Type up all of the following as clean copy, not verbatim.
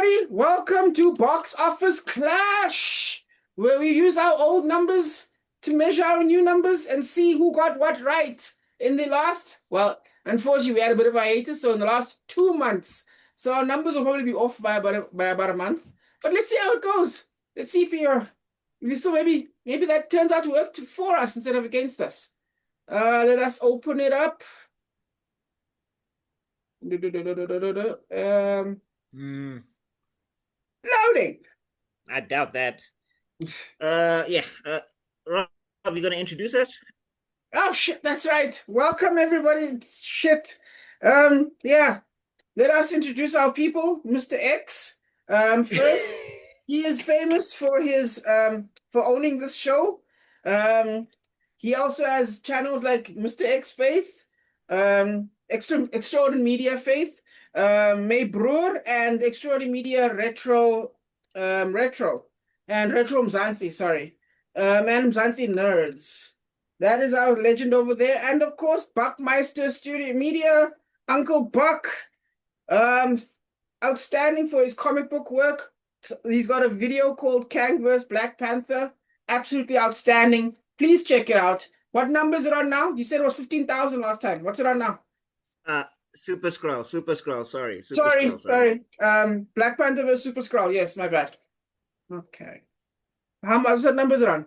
everybody. Welcome to Box Office Clash, where we use our old numbers to measure our new numbers and see who got what right in the last, well, unfortunately, we had a bit of a hiatus, so in the last 2 months. So our numbers will probably be off by about a month. But let's see how it goes. Let's see if you still maybe that turns out to work for us instead of against us. Let us open it up. Loading. I doubt that. Yeah. Rob, you gonna introduce us? Oh shit, that's right. Welcome everybody. Shit. Yeah. Let us introduce our people, Mr. X. First, he is famous for his for owning this show. He also has channels like Mr. X Faith, Extraordinary Media Faith, May Brewer, and Extraordinary Media Retro, and Retro Mzansi, sorry. And Mzansi Nerds. That is our legend over there. And of course, Buckmeister Studio Media, Uncle Buck. Outstanding for his comic book work. He's got a video called Kang vs. Black Panther. Absolutely outstanding. Please check it out. What number is it on now? You said it was 15,000 last time. What's it on now? Super Skrull, sorry. Sorry. Black Panther vs. Super Skrull. Yes, my bad. Okay. How much that number is it on?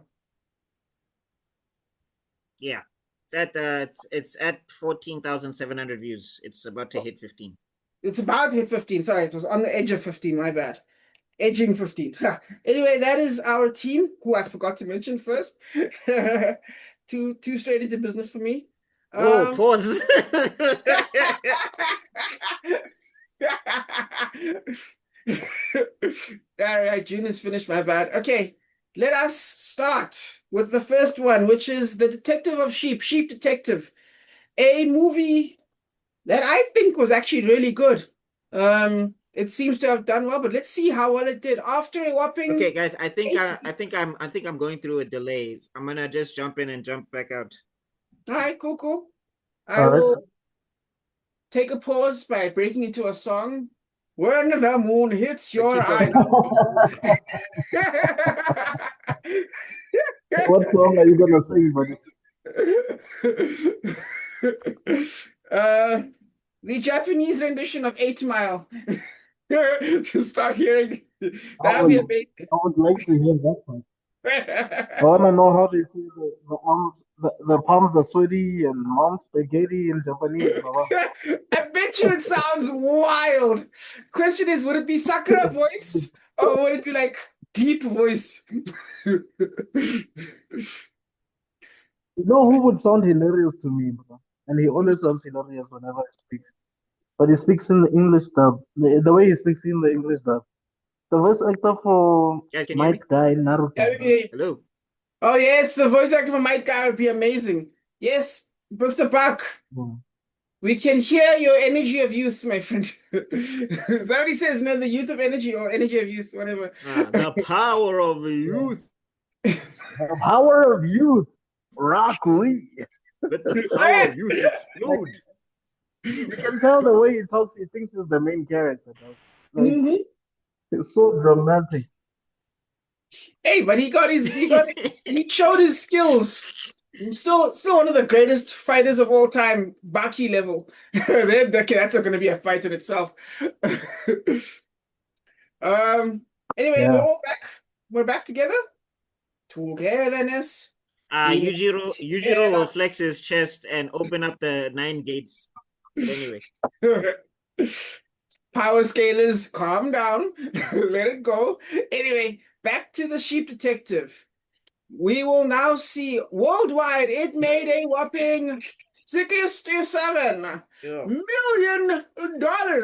Yeah. It's at 14,700 views. It's about to hit 15. It's about to hit 15. Sorry, it was on the edge of 15. My bad. Edging 15. Anyway, that is our team, who I forgot to mention first. Too straight into business for me. Whoa, pause. All right, June is finished. My bad. Okay, let us start with the first one, which is The Detective of Sheep, Sheep Detective, a movie that I think was actually really good. It seems to have done well, but let's see how well it did after a whopping. Okay, guys, I think I'm going through a delay. I'm gonna just jump in and jump back out. All right, cool. I will take a pause by breaking into a song. When the moon hits your eye. What song are you gonna sing, buddy? The Japanese rendition of 8 Mile. To start hearing. That would be amazing. I would like to hear that one. I wanna know how they say the arms, the palms are sweaty and mom's spaghetti in Japanese. I bet you it sounds wild. Question is, would it be Sakura voice or would it be like deep voice? You know who would sound hilarious to me, bro? And he always sounds hilarious whenever he speaks. But he speaks in the English dub. The way he speaks in the English dub. The voice actor for Guys, can you hear me? Might Guy Naruto. Yeah, hello. Oh yes, the voice actor for Might Guy would be amazing. Yes, Mr. Buck. We can hear your energy of youth, my friend. Somebody says, no, the youth of energy or energy of youth, whatever. The power of youth. The power of youth. Rock Lee. Let the power of youth explode. You can tell the way he talks, he thinks he's the main character. Like, it's so dramatic. Hey, but he showed his skills. Still one of the greatest fighters of all time, Baki level. That's not going to be a fight in itself. Anyway, Yeah. we're all back. We're back together. Togetherness. Yujiro will flex his chest and open up the 9 gates. But anyway. Power scalers, calm down. Let it go. Anyway, back to the Sheep Detective. We will now see worldwide it made a whopping $67 million.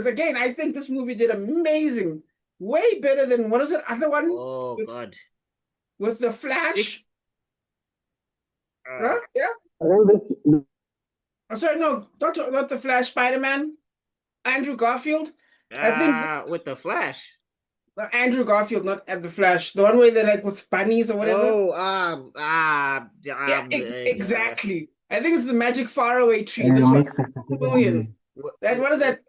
Again, I think this movie did amazing. Way better than, what is it, other one? Oh, God. With the Flash. Yeah? I think Oh, sorry, no, not the Flash, Spider-Man. Andrew Garfield. I think with the Flash. Andrew Garfield, not at the Flash. The one where they're like with bunnies or whatever. Yeah, exactly. I think it's the Magic Faraway Tree. This one, $2 million. What is that?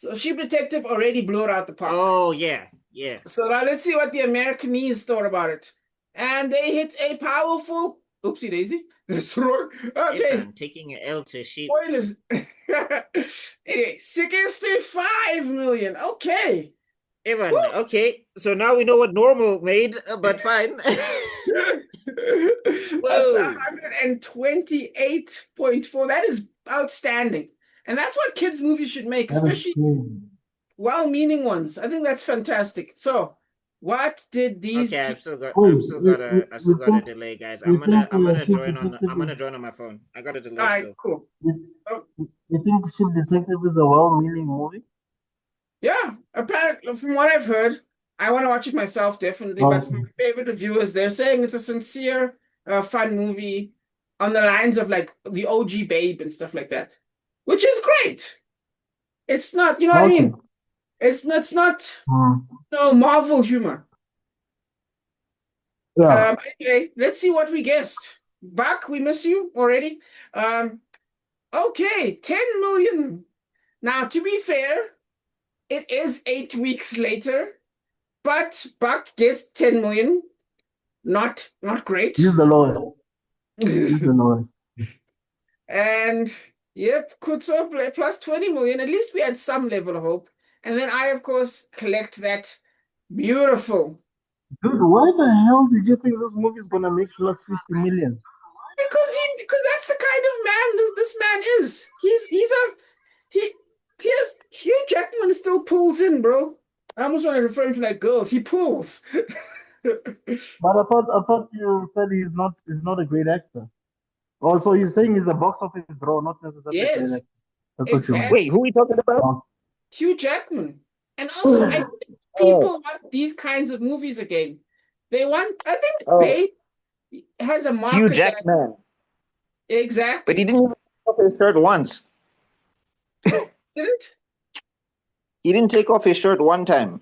So Sheep Detective already blew it out the park. Oh yeah, yeah. So now let's see what the Americanese thought about it. And they hit a powerful oopsie daisy. That's wrong. Yes, Okay. I'm taking an L to sheep. Spoilers. Anyway, 65 million. Okay. Evan, okay. So now we know what normal made, but fine. That's 128.4. That is outstanding. And that's what kids' movies should make, That is especially crazy. well-meaning ones. I think that's fantastic. So, what did these Okay, people? Wait, I still got a delay, guys. you think I'm gonna Ship join on Detective my phone. I got a All delay right, still. cool. you, Oh, you think Ship Detective is a well-meaning movie? yeah, apparently, from what I've heard, I want to watch it myself, definitely. But from Um, my favorite reviewers, they're saying it's a sincere, fun movie on the lines of like the OG Babe and stuff like that, which is great. It's not, you know what I okay. mean? It's not Hmm. no Marvel humor. Yeah. Anyway, let's see what we guessed. Buck, we miss you already. Okay, 10 million. Now, to be fair, it is 8 weeks later, but Buck guessed 10 million. Not He's great. the lowest. He's the lowest. And yep, Kutso plus 20 million. At least we had some level of hope. And then I, of course, collect that beautiful. Dude, why the hell did you think this movie is gonna make plus 50 million? Because that's the kind of man this man is. He has Hugh Jackman still pulls in, bro. I almost want to refer him to like girls. He pulls. But I thought you said he's not a great actor. Also, you're saying he's a box office draw, not necessarily a great Yes, actor. That's what you meant. Wait, exactly. who are we talking about? Oh. Hugh Jackman. And also, I think Oh, people want these kinds of movies again. I think oh, Babe has a Hugh market that Jackman. But he exactly. didn't even take off his shirt once. Didn't? He didn't take off his shirt one time.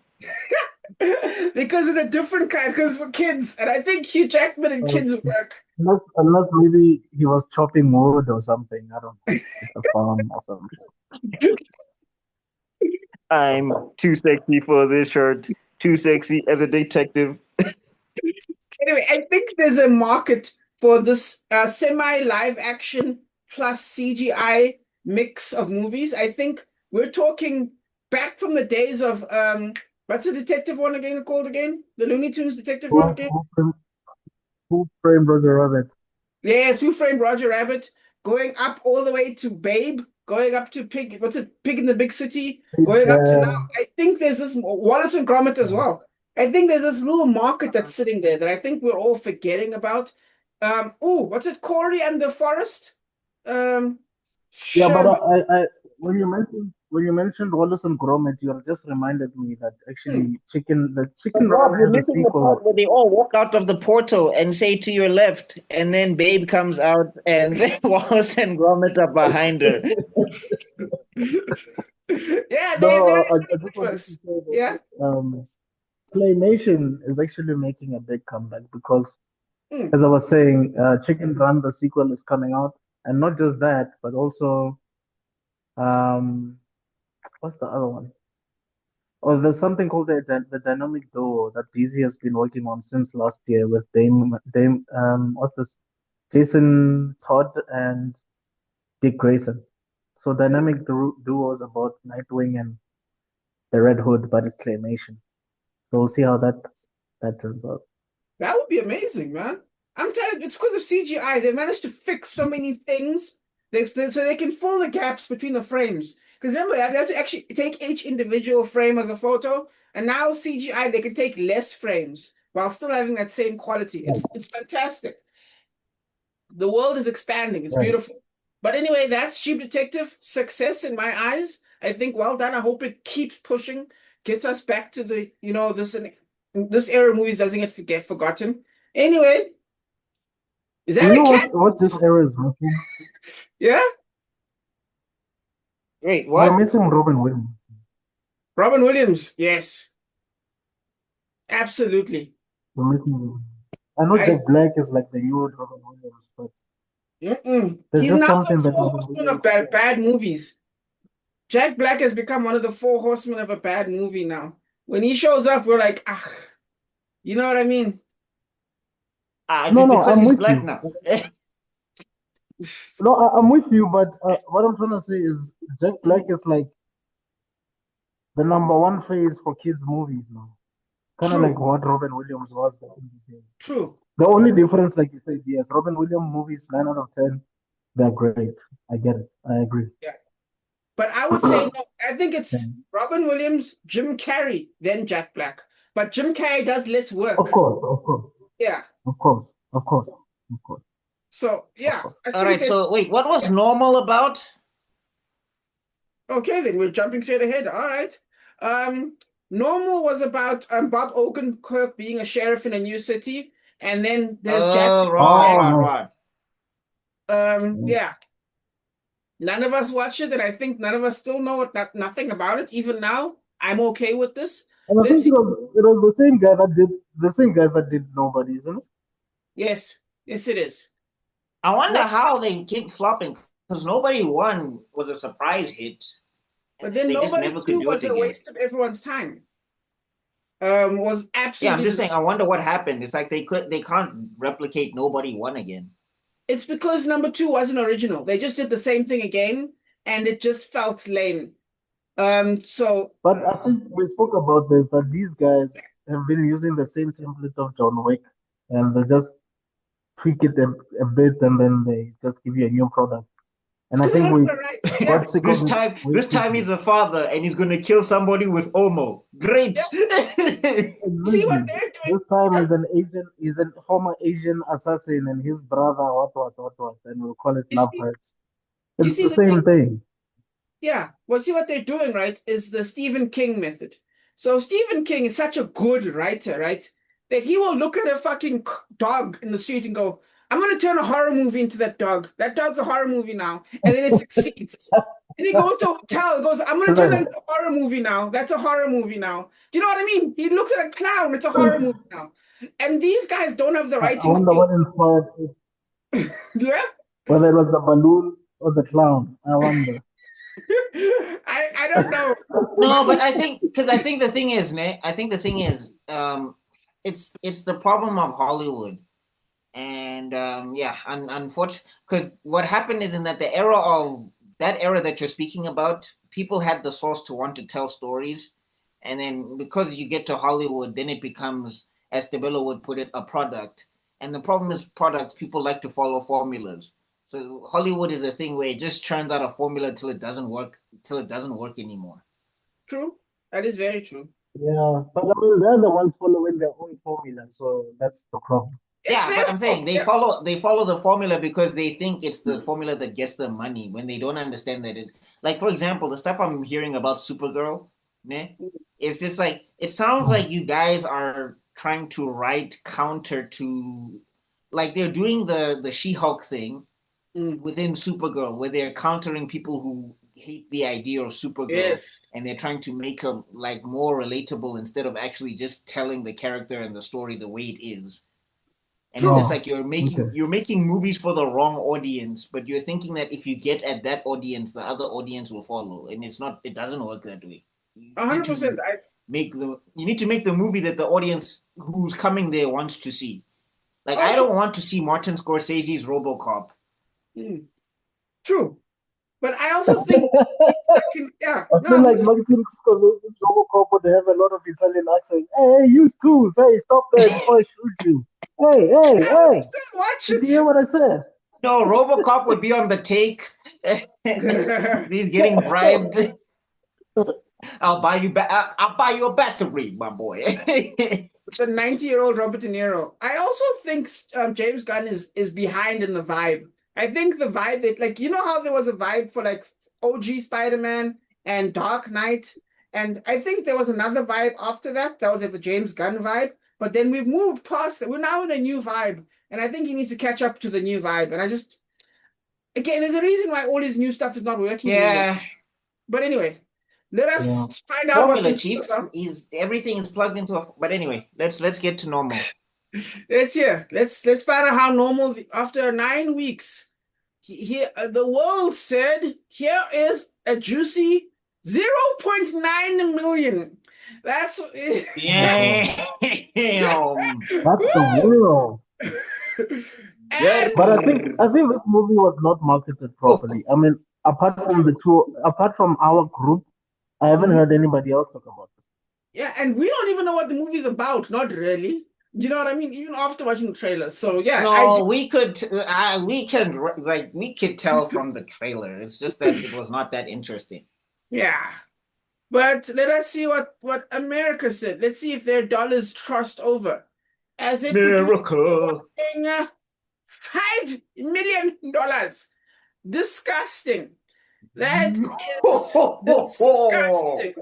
Because it's a different kind, because it's for kids. And I think Hugh Jackman and Uh, kids work. unless maybe he was chopping wood or something. I don't know. At the farm or something. I'm too sexy for this shirt. Too sexy as a detective. Anyway, I think there's a market for this semi-live action plus CGI mix of movies. I think we're talking back from the days of what's the detective one again called again? The Looney Tunes detective one Who, again? who, framed- who framed Roger Rabbit? Yes, Who Framed Roger Rabbit, going up all the way to Babe, going up to Pig, what's it, Pig in the Big City, going up to now. Uh, I think there's this Wallace and Gromit as well. I think there's this little market that's sitting there that I think we're all forgetting about. Oh, what's it, Corey and the Forest? Um, yeah, but sure. when you mentioned Wallace and Gromit, you just reminded me that Hmm. actually Chicken But Rob, Run you're has a missing the sequel. part where they all walk out of the portal and say to your left, and then Babe comes out and Wallace and Gromit are behind her. Yeah, they're No, in I the just wanted to universe. say Yeah. that Claymation is actually making a big comeback because, Hmm. as I was saying, Chicken Run, the sequel is coming out, and not just that, but also um, what's the other one? Oh, there's something called the dynamic duo that DC has been working on since last year with what's this? Jason Todd and Dick Grayson. So dynamic duo is about Nightwing and the Red Hood, but it's claymation. So we'll see how that turns out. That would be amazing, man. I'm telling you, it's because of CGI. They managed to fix so many things so they can fill the gaps between the frames. Because remember, they have to actually take each individual frame as a photo, and now CGI, they can take less frames while still having that same quality. It's fantastic. The world is expanding. It's Right. beautiful. But anyway, that's Sheep Detective. Success in my eyes. I think well done. I hope it keeps pushing, gets us back to the, this era of movies doesn't get forgotten. Anyway, is You that a know cat? what this era is missing? Yeah? Wait, We're what? missing Robin Williams. Robin Williams. Yes, absolutely. We're missing. I know I Jack Black is like the new Robin Williams, but mm-mm. there's He's just now something the that four Robin horsemen of Williams. bad movies. Jack Black has become one of the four horsemen of a bad movie now. When he shows up, we're like, ah, you know what I mean? Is No, it no, because I'm he's with black you. now? No, I'm with you, but what I'm trying to say is Jack Black is like the number one face for kids' movies now. Kind of like True, what Robin Williams was back in the day. true. The only difference, like you said, yes, Robin Williams movies, 9 out of 10, they're great. I get it. I agree. Yeah. But I would say no. I think it's Yeah. Robin Williams, Jim Carrey, then Jack Black. But Jim Carrey does less Of work. course, of course, Yeah. of course, of course, of course, So of yeah, course. I All think right, that so wait, what was yeah. normal about? Okay, then we're jumping straight ahead. All right. Normal was about Bob Odenkirk being a sheriff in a new city, and then there's Jack. Right, Oh, right, no. right. Yeah. None of us watched it, and I think none of us still know nothing about it. Even now, I'm okay with this. And I Let's think see. it was the same guy that did Nobody, isn't it? Yes, yes, it is. I wonder What? how they keep flopping because nobody won was a surprise hit, and But then then they just nobody never could too do it was a again. waste of everyone's time. Was Yeah, I'm absolutely. just saying. I wonder what happened. It's like they can't replicate nobody won again. It's because number two wasn't original. They just did the same thing again, and it just felt lame. So But I think we spoke about this that these guys have been using the same template of John Wick, and they just tweak it a bit, and then they just give you a new product. it's And I because they think don't we have it right. got Yeah, sick of this it time, way this time quickly. he's a father and he's gonna kill somebody with Omo. Great. yeah. See what Exactly. they're doing. This time Yeah. he's a former Asian assassin, and his brother, what, and we'll call it You love see, hurts. you It's see the the same thing. thing. Yeah. Well, see what they're doing, right, is the Stephen King method. So Stephen King is such a good writer, right, that he will look at a fucking dog in the street and go, I'm going to turn a horror movie into that dog. That dog's a horror movie now. And then it succeeds. And he goes to a hotel and goes, I'm going to turn that Right. into a horror movie now. That's a horror movie now. Do you know what I mean? He looks at a clown. It's a horror movie now. And these guys don't have the I writing wonder skill. what inspired it, Yeah. whether it was the balloon or the clown. I wonder. I don't know. No, But but I think because I think the thing is, ne, I think the thing is, it's the problem of Hollywood, and yeah, unfortunately, because what happened is in that the era of that era that you're speaking about, people had the source to want to tell stories, and then because you get to Hollywood, then it becomes, as Stabilo would put it, a product. And the problem is products, people like to follow formulas. So Hollywood is a thing where it just churns out a formula till it doesn't work anymore. true. That is very true. Yeah, but I mean, they're the ones following their own formula, so that's the problem. It's Yeah, their but I'm saying fault. Yeah. they follow the formula because they think it's the formula that gets them money when they don't understand that it's like, for example, the stuff I'm hearing about Supergirl, ne? It's just like it sounds Mm. like you guys are trying to write counter to, like they're doing the She-Hulk thing Mm. within Supergirl where they're countering people who hate the idea of Supergirl, Yes. and they're trying to make her like more relatable instead of actually just telling the character and the story the way it is. And it's True. just Oh, like okay. you're making movies for the wrong audience, but you're thinking that if you get at that audience, the other audience will follow, and it doesn't work that way. You need 100%. to you need to make the movie that the audience who's coming there wants to see. Like I Also, don't want to see Martin Scorsese's RoboCop. mm, true. But I also think yeah, I no, feel I'm like with Martin Scorsese Robocop would have a lot of Italian accent. Hey, you too. Say, stop there before I shoot you. Hey, hey, I would hey. still watch Did you hear what I said? No, RoboCop would be on the take. it. He's getting bribed. I'll buy you a battery, my boy. The 90-year-old Robert De Niro. I also think James Gunn is behind in the vibe. I think the vibe that like you know how there was a vibe for like OG Spider-Man and Dark Knight, and I think there was another vibe after that. That was like the James Gunn vibe. But then we've moved past it. We're now in a new vibe, and I think he needs to catch up to the new vibe. And I just again, there's a reason why all his new stuff is not working anymore. Yeah, But anyway, let Yeah. us find out what the formula, news chief. are. Is everything is plugged into a. But anyway, let's get to normal. Let's hear. Let's find out how normal after 9 weeks. Here, the world said, here is a juicy 0.9 million. That's Damn. That's the world. and But I think this movie was not marketed properly. I mean, apart from our group, I haven't heard anybody else talk about it. yeah, and we don't even know what the movie's about. Not really. You know what I mean? Even after watching the trailer. So yeah, No, we could tell from the trailer. It's just that it was not that interesting. yeah. But let us see what America said. Let's see if their dollars crossed over. As it America. $5 million. Disgusting. That is disgusting. It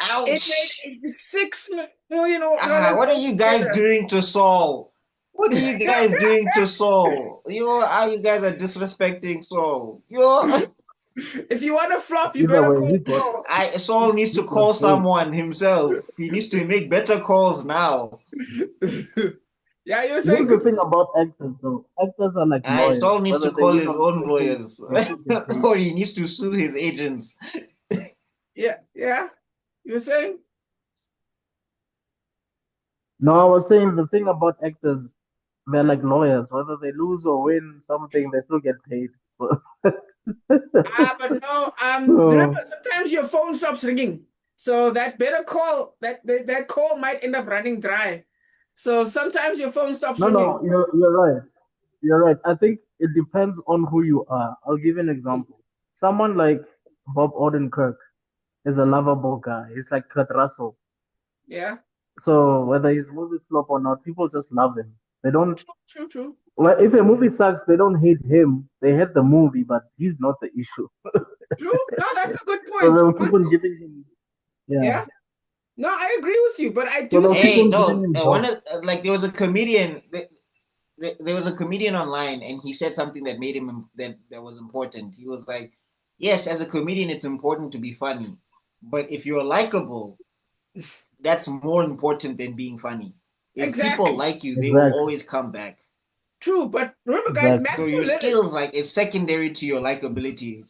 Ouch. made 6 million What are you guys doing to Saul? What are you guys doing to Saul? You guys are disrespecting Saul. If you want to flop, you Either better way, call Saul needs to call someone himself. He needs to make better calls now. Yeah, you're Here's saying the thing about actors, though. Actors are like lawyers. Saul needs to Whether they call win his or own lose, lawyers. they still get paid. Or he needs to sue his agents. Yeah. You're saying? No, I was saying the thing about actors, they're like lawyers. Whether they lose or win something, they still get paid. So, But no, remember, so sometimes your phone stops ringing. So that better call, that call might end up running dry. So sometimes your phone stops no, ringing. you're right. You're right. I think it depends on who you are. I'll give you an example. Someone like Bob Odenkirk is a lovable guy. He's like Kurt Russell. Yeah. So whether his movies flop or not, people just love him. They don't. True. Well, if a movie sucks, they don't hate him. They hate the movie, but he's not the issue. True. No, that's a good So point. they'll keep on giving him. Yeah. Yeah. No, I agree with you, but I So do they'll keep think, Hey, on giving no, him one jobs. of there was a comedian. There was a comedian online, and he said something that made him that was important. He was like, "Yes, as a comedian, it's important to be funny, but if you're likable, that's more important than being funny. If people exactly. like you, they will Exactly. always come back. True. But remember, guys, Exactly. So Matthew your Lillard, skills, like, is secondary to your likability."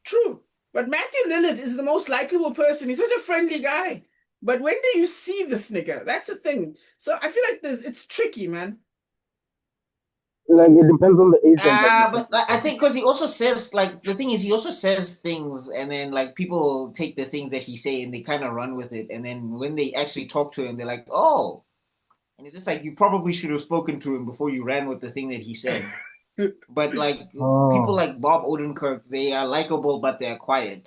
true. But Matthew Lillard is the most likable person. He's such a friendly guy. But when do you see this nigga? That's the thing. So I feel like it's tricky, man. Like it depends on the agent that you're But talking I to. think because he also says like the thing is he also says things and then like people take the things that he say and they kind of run with it and then when they actually talk to him they're like oh and it's just like you probably should have spoken to him before you ran with the thing that he said. But like people Oh, like Bob Odenkirk, they are likable but they're quiet.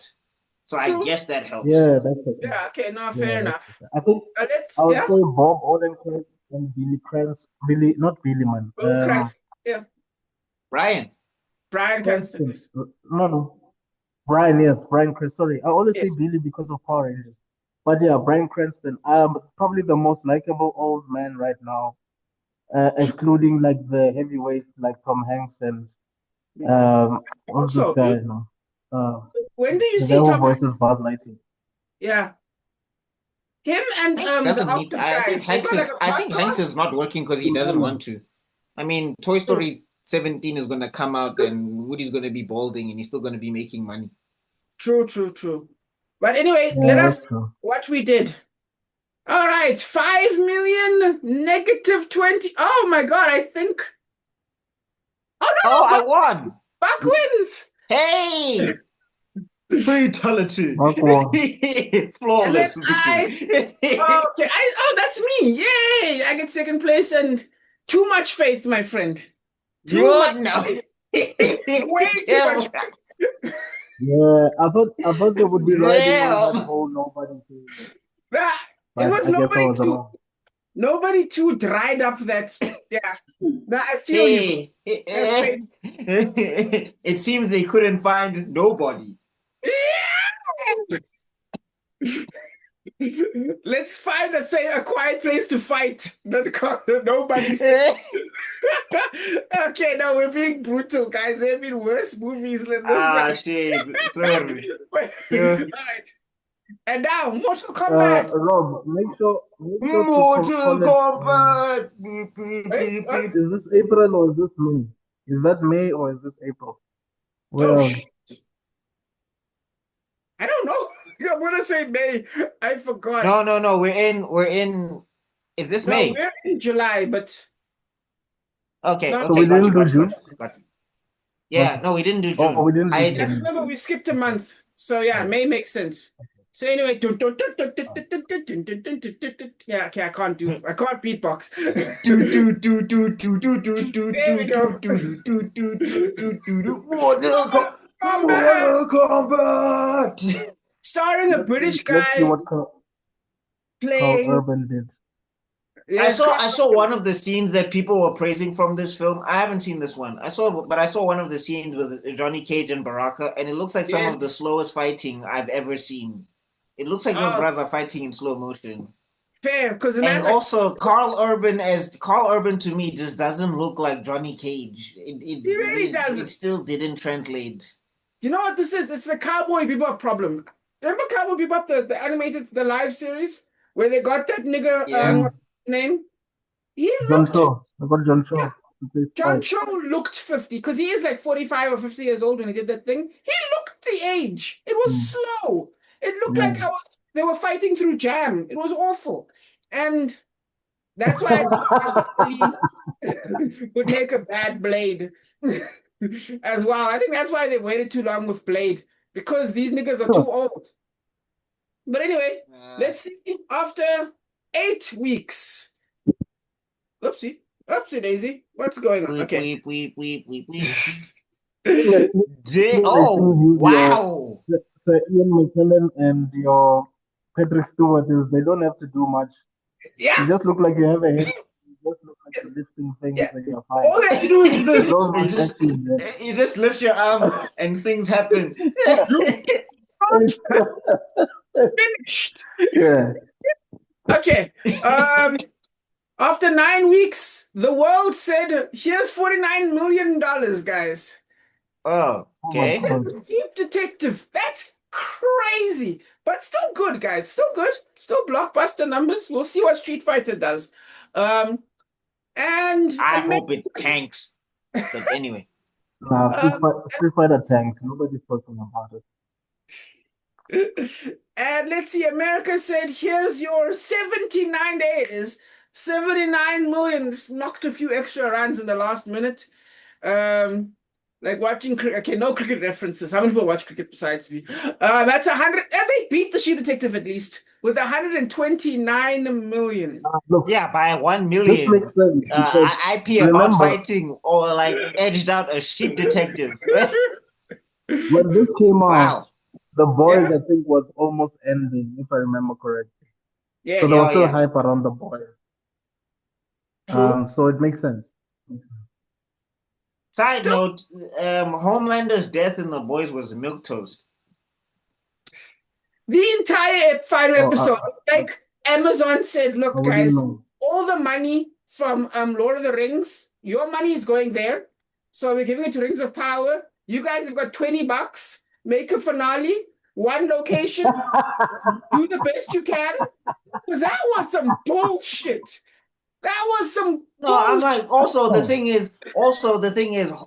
So I True. guess that helps. yeah, that's okay. Yeah. Okay. No. Yeah, Fair that's enough. okay. I think I would Yeah. say Bob Odenkirk and Billy Cranston. Billy, not Billy, man. Bill Cranston. Yeah. Brian. Brian Cranston. Cranston. Yes. No. Brian, yes, Brian Cranston. Sorry, I always say Yes. Billy because of Power Rangers. But yeah, Brian Cranston. Probably the most likable old man right now, excluding like the heavyweight like Tom Hanks and what's this Also, guy dude, now? Uh, when do you the guy see who Tom Hanks? voices Buzz Lightyear. Yeah. Him and Hanks the doesn't need to, Office guys. They got like a I think Hanks is podcast. not working because he doesn't want to. I mean, Toy True. Story 17 is going to come out and Woody's going to be balding and he's still going to be making money. True. But anyway, let Yeah, that's us true. what we did. All right, 5 million negative 20. Oh my God, I think. Oh Oh, no, I won! Buck wins. Hey! Fatality! Aqua. And then Flawless victory. that's me. Yay! I get second place and too much faith, my friend. Too You're much now. faith. Way too much faith. Yeah, I thought they would be riding on that Damn! whole nobody thing, Nah, it but was I guess I was wrong. nobody too dried up that. Yeah. Nah, I feel you. Hey! Have faith. It seems they couldn't find nobody. Let's find a quiet place to fight. Nobody's. Okay, now we're being brutal, guys. There have been worse movies than this one. Shame. Sorry. All Yeah. right. And now, Mortal Kombat. Rob, make sure to Mortal call it. Kombat. Beep, beep, Hey, beep, what? beep. Is this April or is this May? Is that May or is this April? Oh, Well, shit. I don't know. I'm gonna say May. I forgot. No. We're in. Is this No, May? we're in July, but Okay, not So we okay, got didn't you, do got you, got June? you, got you. Yeah, no, we didn't do Oh, June. we didn't do yes, Hiatus. June. remember we skipped a month. So yeah, May makes sense. So anyway, yeah, okay, I can't beatbox. Do do do do do do do do There do we do go. do do do do do do do Combat! Mortal Kombat. Starring a British Let's see guy what Carl playing. Urban did. Yes, I saw one of the scenes that people were praising from this film. I haven't seen this one. I saw one of the scenes with Johnny Cage and Baraka, and it looks like some of the yes. slowest fighting I've ever seen. It looks like those Oh, brothers are fighting in slow motion. fair, because in And that's like also, Carl Urban to me just doesn't look like Johnny Cage. he really It doesn't. still didn't translate. You know what this is? It's the Cowboy Bebop problem. Remember Cowboy Bebop, the animated, the live series, where they got that nigga, Yeah. what's his name? He John looked, Cho. I got John yeah, Cho. He plays John Spike. Cho looked 50, because he is like 45 or 50 years old when he did that thing. He looked the age. It was Hmm. slow. It looked Yeah. like they were fighting through jam. It was awful. And that's why I would make a bad Blade as well. I think that's why they waited too long with Blade, because these niggas are too old. But anyway, let's see. After 8 weeks. Oopsie. Oopsie daisy. What's going on? Weep, Okay. weep, weep, weep, weep, weep. I Oh, think wow. Sir Ian McKellen and your Patrick Stewart they don't have to do much. You Yeah. just look like you have a head. You just look like you're lifting things Yeah. and you're fine. All they have to do is There's this. no much acting there. You just lift your arm and things happen. Finished. Yeah. Okay. After 9 weeks, the world said, here's $49 million, guys. Oh, Oh my okay. God. Deep Detective. That's crazy. But still good, guys. Still good. Still blockbuster numbers. We'll see what Street Fighter does. And I hope it tanks. But anyway. Nah, Street Fighter tanked. Nobody's talking about it. and let's see, America said, here's your 79 days. 79 million. Just knocked a few extra runs in the last minute. Like watching cricket. Okay, no cricket references. How many people watch cricket besides me? That's 100. And they beat the Shoe Detective at least with 129 million. Look, Yeah, by 1 this million. makes sense because IP about remember fighting or like edged out a sheep detective. when this came out, Wow. The Boys Yeah. I think was almost ending, if I remember correctly. Yes. So there was Yeah, still yeah. hype around The Boys. True. So it makes sense. Side Still- note, Homelander's death in The Boys was milquetoast. The entire final Oh, episode, like Amazon said, look, What do you guys, know? all the money from Lord of the Rings, your money is going there. So we're giving it to Rings of Power. You guys have got $20. Make a finale, one location, do the best you can. Because that was some bullshit. That was some No, I'm bullshit. like, also the thing is,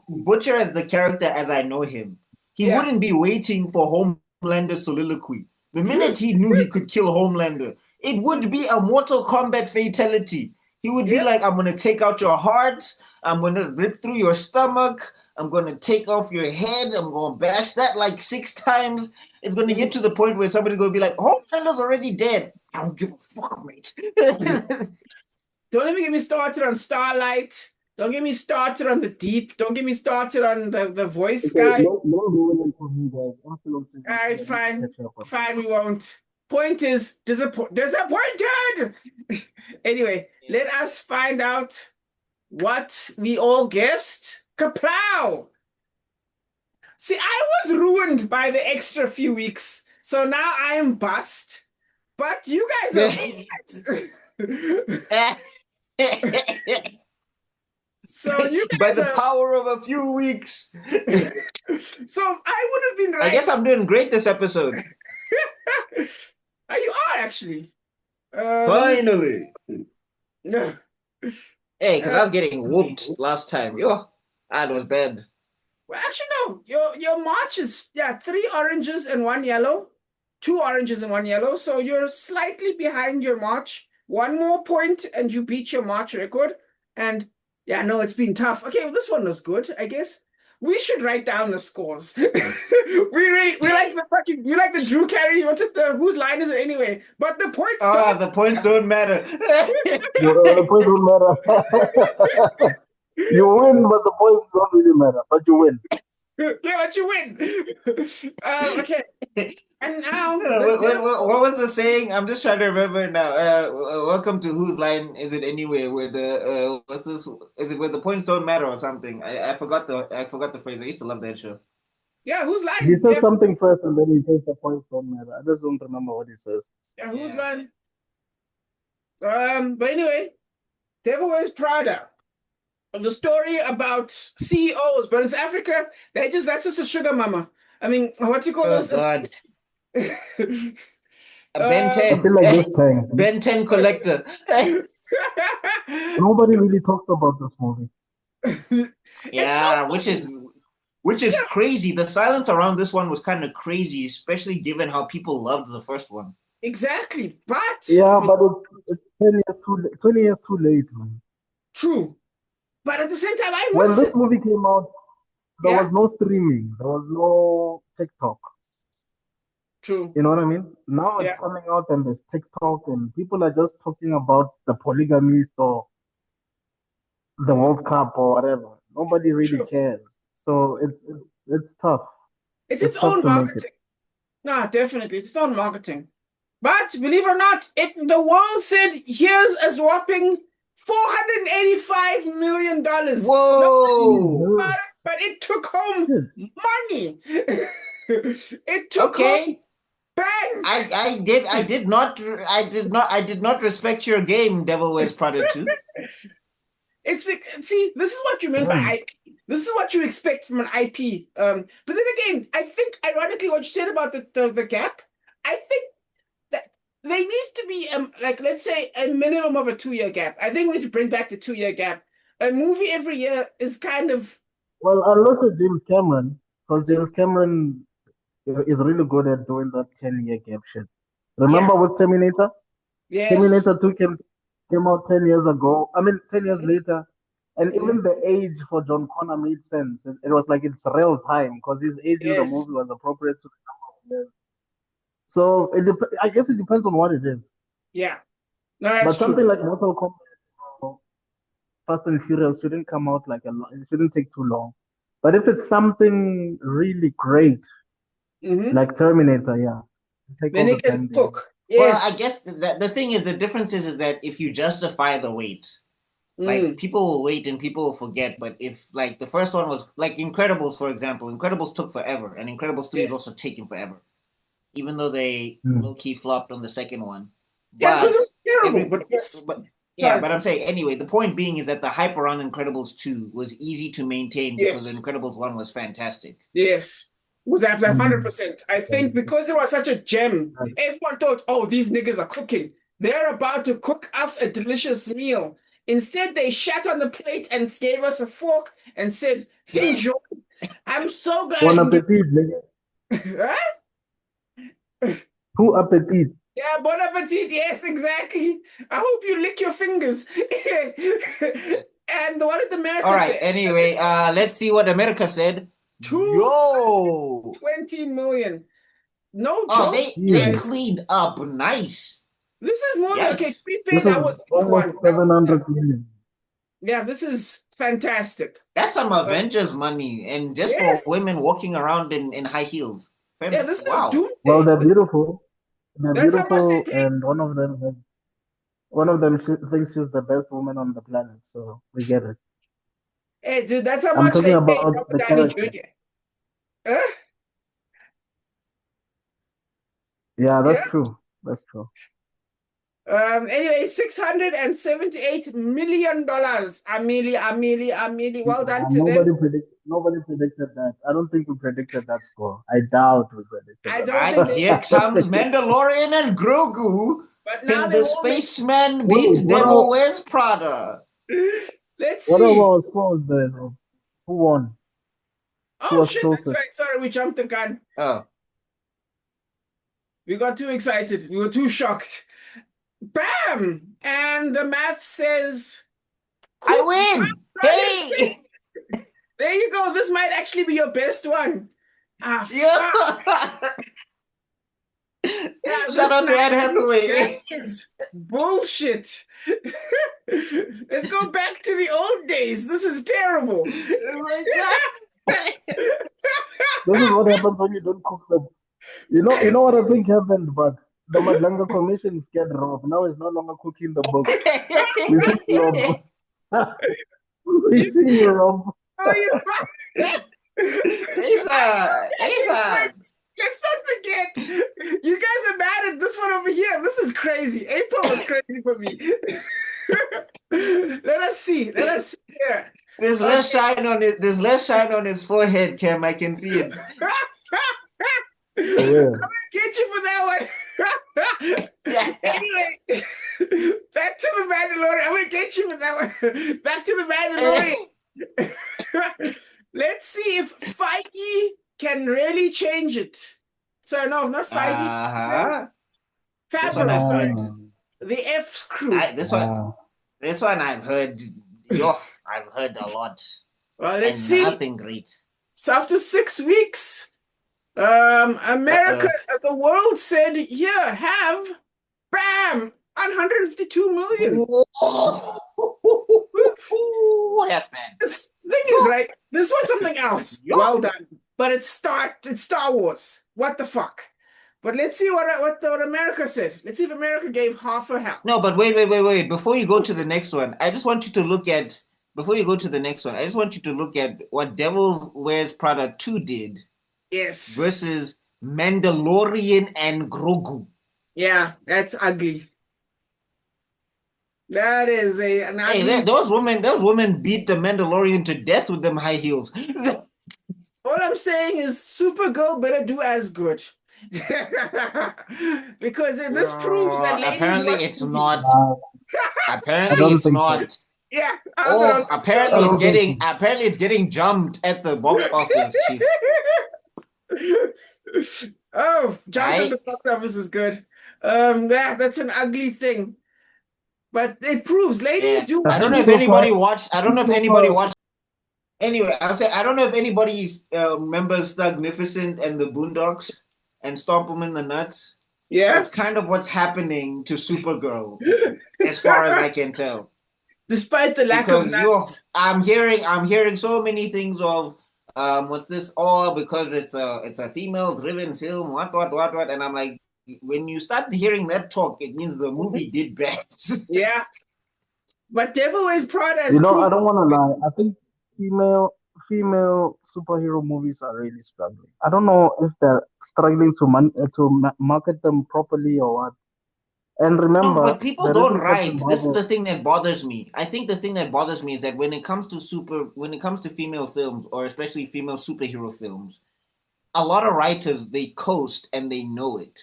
Butcher as the character as I know him, he Yeah. wouldn't be waiting for Homelander's soliloquy. The minute he knew he could kill Homelander, it would be a Mortal Kombat fatality. He would be Yeah. like, I'm gonna take out your heart, I'm gonna rip through your stomach, I'm gonna take off your head, I'm gonna bash that like 6 times. It's gonna get to the point where somebody's gonna be like, Homelander's already dead. I don't give a fuck, mate. Don't even get me started on Starlight. Don't get me started on the Deep. Don't get me started on the voice guy. No ruin it for me, guys. Influences. All right, fine. Fine, we won't. Point is disappointed. Anyway, let us find out what we all guessed. Kaplow! See, I was ruined by the extra few weeks, so now I am bust. But you guys are. So you guys By the power of a few weeks. So I would have been right. I guess I'm doing great this episode. You are actually. Finally. Yeah. Hey, because I was getting whooped last time. Yo, that was bad. Well, actually, no. Your march is 3 oranges and 1 yellow. 2 oranges and 1 yellow. So you're slightly behind your March. 1 more point and you beat your March record. And yeah, no, it's been tough. Okay, well, this one was good, I guess. We should write down the scores. we like the fucking the Drew Carey. What's it? The whose line is it anyway? But the points don't. The points don't matter. The points don't matter. You win, but the points don't really matter. But you win. Yeah, but you win. Okay. And now, what was the saying? I'm just trying to remember now. Welcome to whose line is it anyway? Where the what's this? Is it where the points don't matter or something? I forgot the phrase. I used to love that show. Yeah, whose line? He says something first, and then he says the points don't matter. I just don't remember what he says. Yeah, whose line? But anyway, Devil Wears Prada. The story about CEOs, but in Africa, that's just a sugar mama. I mean, what do you call those? Oh God. A Ben I 10. feel like this time. Ben 10 collector. Nobody really talks about this movie. Yeah, which is crazy. The silence around this one was kind of crazy, especially given how people loved the first one. Exactly, but yeah, but it's 20 years too late, man. True, but at the same time, when this movie came out, there was no streaming, there was no TikTok. True. You know what I mean? Now it's coming out and there's TikTok and people are just talking about the polygamy or the World Cup or whatever. Nobody really cares. So it's tough. It's its own marketing. No, definitely. It's its own marketing. But believe it or not, the world said here's a whopping $485 million. Whoa! But it took home money. It took home bang. I did not respect your game, Devil Wears Prada 2. See, this is what you meant by IP. This is what you expect from an IP. But then again, I think ironically what you said about the gap, I think that there needs to be like, let's say, a minimum of a 2-year gap. I think we need to bring back the 2-year gap. A movie every year is kind of, well, unless it's James Cameron, because James Cameron is really good at doing that 10-year gap shit. Remember with Terminator? Yes. Terminator 2 came out 10 years ago. I mean, 10 years later. And even the age for John Connor made sense. It was like it's real time because his age in the movie was appropriate to the number of years. So I guess it depends on what it is. Yeah. No, that's but something true. like Mortal Kombat or Fast and Furious shouldn't come out it shouldn't take too long. But if it's something really great, like Terminator, then it can cook. Yes. Well, I guess the thing is, the difference is that if you justify the wait, like people will wait and people will forget. But if like the first one was like Incredibles, for example, Incredibles took forever, and Incredibles 3 is also taking forever, even though they low-key flopped on the second one. Yeah, because it's terrible. But I'm saying anyway, the point being is that the hype around Incredibles 2 was easy to maintain because Incredibles 1 was fantastic. Yes. Was that 100%? I think because it was such a gem, everyone thought, oh, these niggas are cooking. They're about to cook us a delicious meal. Instead, they shat on the plate and gave us a fork and said, enjoy. I'm so glad. Bon appetit, nigga. Bon appetit. Yeah, bon appetit. Yes, exactly. I hope you lick your fingers. And what did America say? All right, anyway, let's see what America said. 20 million. No joke. They cleaned up nice. This is more than okay. That was almost 700 million. Yeah, this is fantastic. That's some Avengers money, and just for women walking around in high heels. Yeah, this is doomsday. Well, they're beautiful. They're beautiful, and one of them thinks she's the best woman on the planet. So we get it. Hey, dude, that's how I'm much talking they about paid Robert the Downey character. Jr. Yeah, that's true. That's true. Anyway, $678 million. Amelie. Well done to them. Nobody predicted that. I don't think we predicted that score. I doubt we predicted that. Here comes Mandalorian and Grogu. But now Can the spaceman beat Devil Wears Prada? Let's see. What are our scores then? Who won? Oh, shit, that's right. Sorry, we jumped the gun. Oh. We got too excited. We were too shocked. Bam! And the math says, I cool. win. Hey. There you go. This might actually be your best one. Ah, Yeah. fuck. Yeah, Shout out to Anne Hathaway. is bullshit. Let's go back to the old days. This is terrible. Oh my God. This is what happens when you don't cook them. You know what I think happened, but the Madlanga Commission scared Rob. Now he's no longer cooking the books. We see Rob. We see you, Rob. Oh, you Asa. Let's not forget, you guys are mad at this one over here. This is crazy. April was crazy for me. Let us see. Let us see here. There's less shine on it. There's less shine on his forehead, Cam. I can see it. Yeah. I'm gonna get you for that one. Anyway, back to the Mandalorian. I'm gonna get you for that one. Back to the Mandalorian. Let's see if Feige can really change it. So no, not Feige. Uh-huh. This one Fabulous. I've heard. The F's crew. This one I've heard. I've heard a lot. Well, let's and see. Nothing great. So after 6 weeks, America, the world said, "Here, have, bam, 152 million." That's bad. This thing is right. This was something else. Well done. But it's Star Wars. What the fuck? But let's see what America said. Let's see if America gave half a hell. No, but wait. Before you go to the next one, I just want you to look at. Before you go to the next one, I just want you to look at what Devil Wears Prada 2 did. Yes. Versus Mandalorian and Grogu. Yeah, that's ugly. That is an ugly. Hey, those women beat the Mandalorian to death with them high heels. All I'm saying is Supergirl better do as good. Because this proves that ladies apparently it's not. Apparently it's not. Yeah. Oh, apparently it's getting jumped at the box office, Chief. Oh, jump at the box office is good. That's an ugly thing. But it proves ladies do. I don't know if anybody watched. Anyway, I'll say I don't know if anybody remembers Thugnificent and the Boondocks and Stomp 'em in the Nuts. Yeah, that's kind of what's happening to Supergirl, as far as I can tell. Despite the lack of nuts. I'm hearing so many things of what's this all because it's a female driven film, what, and I'm like, when you start hearing that talk, it means the movie did bad. Yeah. But Devil Wears Prada is I don't want to lie. I think female superhero movies are really struggling. I don't know if they're struggling to market them properly or what. And remember, no, but people don't write. This is the thing that bothers me. I think the thing that bothers me is that when it comes to female films, or especially female superhero films, a lot of writers, they coast and they know it.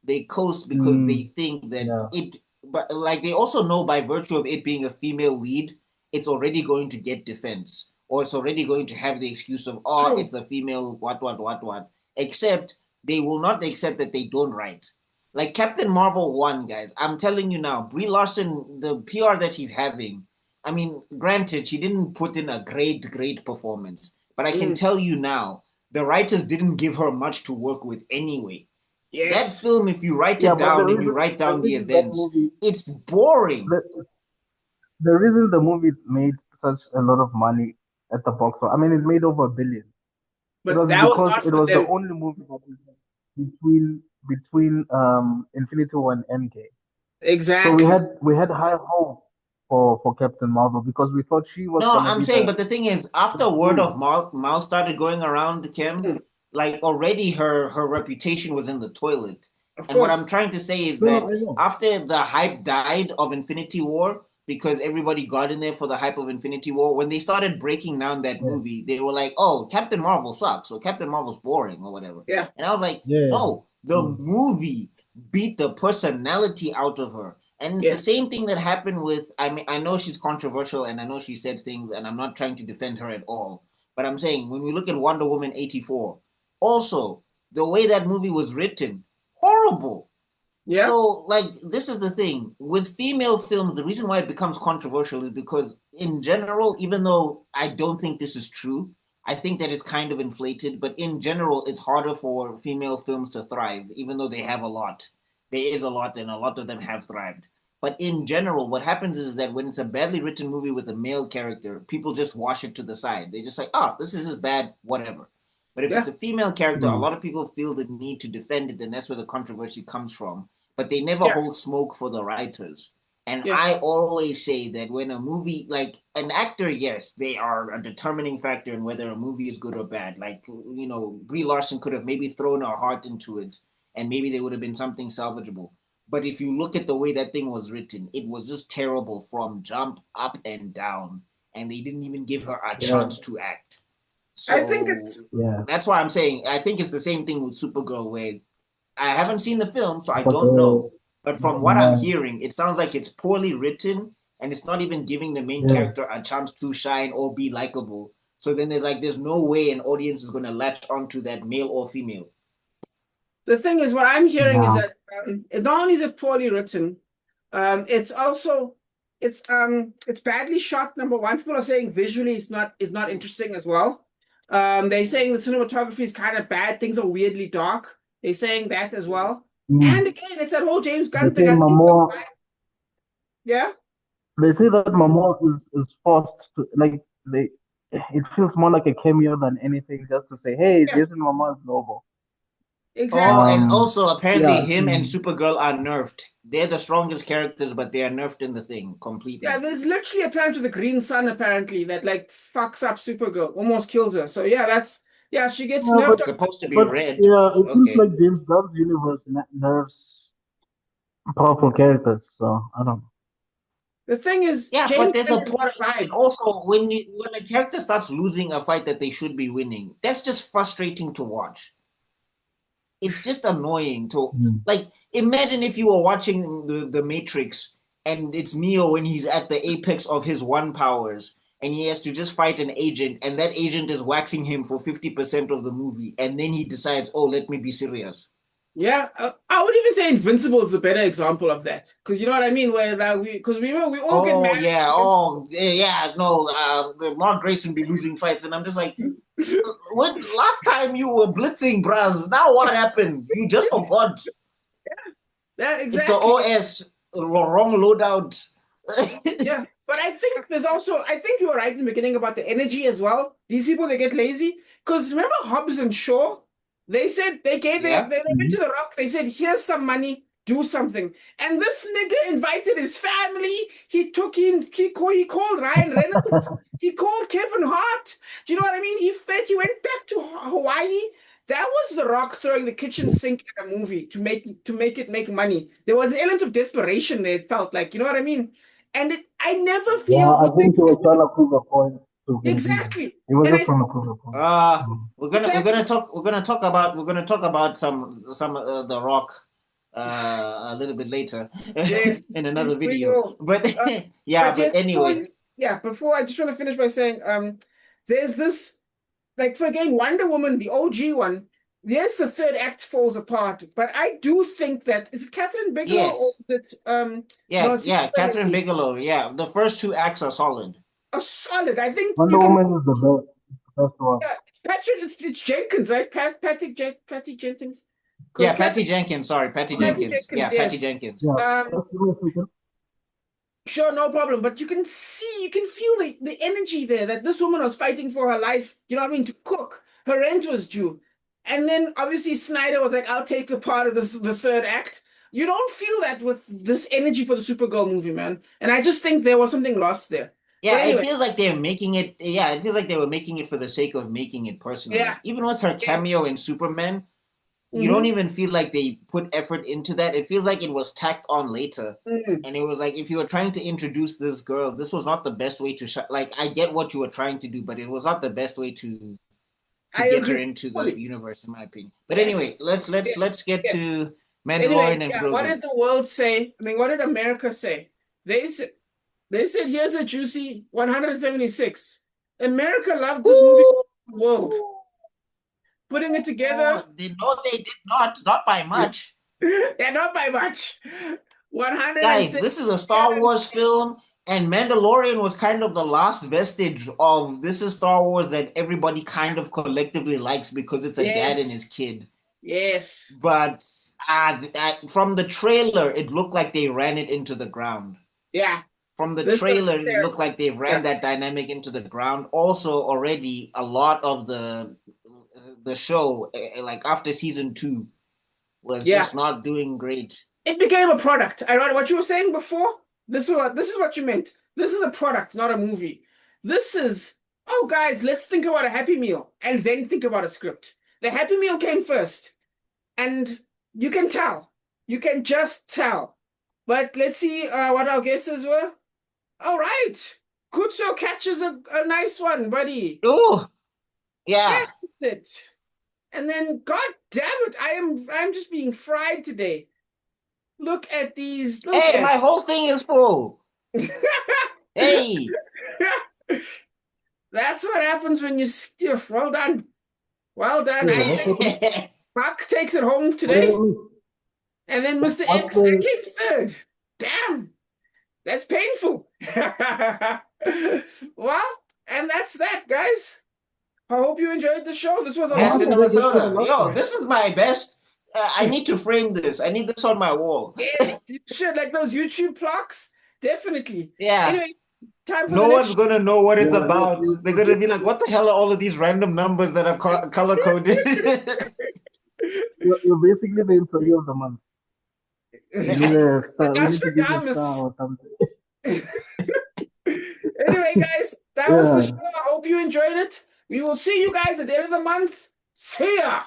They coast because they think that but like they also know by virtue of it being a female lead, it's already going to get defense, or it's already going to have the excuse of, it's a female, what. Except they will not accept that they don't write. Like Captain Marvel 1, guys, I'm telling you now, Brie Larson, the PR that she's having, I mean, granted, she didn't put in a great performance, but I can tell you now, the writers didn't give her much to work with anyway. Yes. That film, if you write it down and you write down the events, it's boring. The reason the movie made such a lot of money at the box office, I mean, it made over $1 billion. But it was that because was it was the only movie that was between Infinity War and Endgame. Exactly. So we had high hope for Captain Marvel because we thought she was. No, I'm saying, but the thing is, after word of mouth started going around Kim, like already her reputation was in the toilet. And what I'm trying to say is that after the hype died of Infinity War, because everybody got in there for the hype of Infinity War, when they started breaking down that movie, they were like, "Oh, Captain Marvel sucks," or "Captain Marvel's boring," or whatever. Yeah. And I was like, "No, the movie beat the personality out of her." And it's the same thing that happened with, I mean, I know she's controversial and I know she said things and I'm not trying to defend her at all. But I'm saying, when we look at Wonder Woman 84, also, the way that movie was written, horrible. Yeah. So, like, this is the thing with female films. The reason why it becomes controversial is because, in general, even though I don't think this is true, I think that it's kind of inflated. But in general, it's harder for female films to thrive, even though they have a lot. There is a lot, and a lot of them have thrived. But in general, what happens is that when it's a badly written movie with a male character, people just wash it to the side. They just like, oh, this is just bad, whatever. But if it's Yeah. a female character, a Mm. lot of people feel the need to defend it, and that's where the controversy comes from. But they never Yeah. hold smoke for the writers. And Yeah. I always say that when a movie, like an actor, yes, they are a determining factor in whether a movie is good or bad. Like, you know, Brie Larson could have maybe thrown her heart into it, and maybe there would have been something salvageable. But if you look at the way that thing was written, it was just terrible from jump up and down. And they didn't even give her a Yeah. chance to act. I think So it's Yeah. that's why I'm saying I think it's the same thing with Supergirl, where I haven't seen the film, so I But don't know. But from what I'm yeah. hearing, it sounds like it's poorly written and it's not even giving the main Yeah. character a chance to shine or be likable. So then there's no way an audience is going to latch onto that, male or female. the thing is what I'm hearing is Yeah. that not only is it poorly written, it's also it's badly shot. Number one, people are saying visually it's not interesting as well. They're saying the cinematography is kind of bad. Things are weirdly dark. They're saying that as well. Mm. And again, it's that whole James They Gunn say thing. I think Momoa. yeah, They say that Momoa is forced to like they. It feels more like a cameo than anything, just to say, "Hey, yeah, Jason Momoa is global." Oh, exactly. and also apparently Yeah. him and Supergirl are nerfed. They're the strongest characters, but they are nerfed in the thing Yeah, completely. there's literally a planet with a green sun apparently that like fucks up Supergirl, almost kills her. So yeah, yeah, she gets Yeah, but nerfed It's up. supposed to be but red. yeah, it seems Okay. like James Gunn's universe nerves powerful characters. So I don't know. The thing is, Yeah, but James there's Gunn a has point. got a And vibe. also, when a character starts losing a fight that they should be winning, that's just frustrating to watch. It's just annoying to Mm. like. Imagine if you were watching the Matrix and it's Neo when he's at the apex of his one powers and he has to just fight an agent and that agent is waxing him for 50% of the movie and then he decides, oh, let me be serious. Yeah, I would even say Invincible is a better example of that because you know what I mean. Where because we all get Oh mad yeah, at oh yeah, no, the Mark Grayson be losing fights, and I'm just like, Invincible. when last time you were blitzing, bras? Now what happened? You just forgot. Yeah, It's a exactly. OS wrong loadout. Yeah, but I think there's also I think you were right in the beginning about the energy as well. These people they get lazy because remember Hobbs and Shaw, they said they gave Yeah. they went to Mhm. the Rock. They said here's some money, do something. And this nigga invited his family. He took in he called Ryan Reynolds. He called Kevin Hart. Do you know what I mean? He went back to Hawaii. That was The Rock throwing the kitchen sink at a movie to make it make money. There was an element of desperation there. It felt like you know what I mean. And I never Yeah, feel I think he was trying to prove a point to Vin Diesel. exactly. He was And just I trying to prove a point. Uh Mm. we're gonna talk about some the Rock a little bit later yes, in another we video. will. But Uh, yeah, but but yes, anyway, before I just want to finish by saying, there's this like for again Wonder Woman, the OG one. Yes, the third act falls apart, but I do think that is it Catherine Bigelow or yes, is it no, yeah, it's the yeah, other Catherine lady. Bigelow. Yeah, the first two acts are solid. A solid. I think Wonder you can. Woman is the best, the best one. Yeah, Patrick, it's Jenkins, right? Patty Jenkins, because Yeah, Catherine Patty Jenkins. Sorry, Patty Patty Jenkins. Jenkins, Yeah, Patty yes. Jenkins. Yeah, Um, just give me a second. Sure, no problem. But you can see, you can feel the energy there that this woman was fighting for her life, you know what I mean, to cook. Her rent was due. And then obviously Snyder was like, I'll take the part of the third act. You don't feel that with this energy for the Supergirl movie, man. And I just think there was something lost there. But Yeah, it anyway, feels like they're making it. Yeah, it feels like they were making it for the sake of making it. yeah. Personally, even with her Yes. cameo in Superman, you don't Mm-hmm. even feel like they put effort into that. It feels like it was tacked on later. Mm. And it was like if you were trying to introduce this girl, this was not the best way to like I get what you were trying to do, but it was not the best way to I get her agree into the fully. universe, in my opinion. But Yes. anyway, let's let's Yes. let's get Yes. to Anyway, Mandalorian and yeah, what Grogu. did the world say? I mean, what did America say? They said They said, here's a juicy 176. America loved this movie Ooh, the world. Putting it together, they know they did not by much. Yeah, not by much. Guys, 137. this is a Star Wars film, and Mandalorian was kind of the last vestige of this is Star Wars that everybody kind of collectively likes because it's a dad and his Yes. kid. Yes. But from the trailer, it looked like they ran it into the ground. Yeah. From the This was trailer, it looked terrible. like they ran Yeah. that dynamic into the ground. Also, already a lot of the show, like after season 2, was Yeah. just not doing great. It became a product. I read what you were saying before. This is what you meant. This is a product, not a movie. This is, oh guys, let's think about a Happy Meal and then think about a script. The Happy Meal came first, and you can tell. You can just tell. But let's see what our guesses were. All right. Kutso catches a nice one, buddy. Oh, yeah. Catches it. And then, god damn it, I'm just being fried today. Look at these. Look Hey, at. my whole thing is full. Hey. That's what happens when you skiff. Well done. Well done. Yeah, what's happening? Mark takes it home What today. about me? And then Mr. What's X the came third. Damn. That's painful. Well, and that's that, guys. I hope you enjoyed the show. This was a Best long in How much did I get for the Minnesota. last Yo, one? this is my best. I need to frame this. I need this on my wall. Yes, you should. Like those YouTube plaques. Definitely. Yeah. Anyway, time for No the next one's gonna know what it's Yeah, about. They're gonna be like, "What the hell are all of these random numbers that are color coded?" you're basically the employee of the month. You need a star. We need to give you a star Nostradamus. or something. Anyway, guys, that was the Yeah. show. I hope you enjoyed it. We will see you guys at the end of the month. See ya.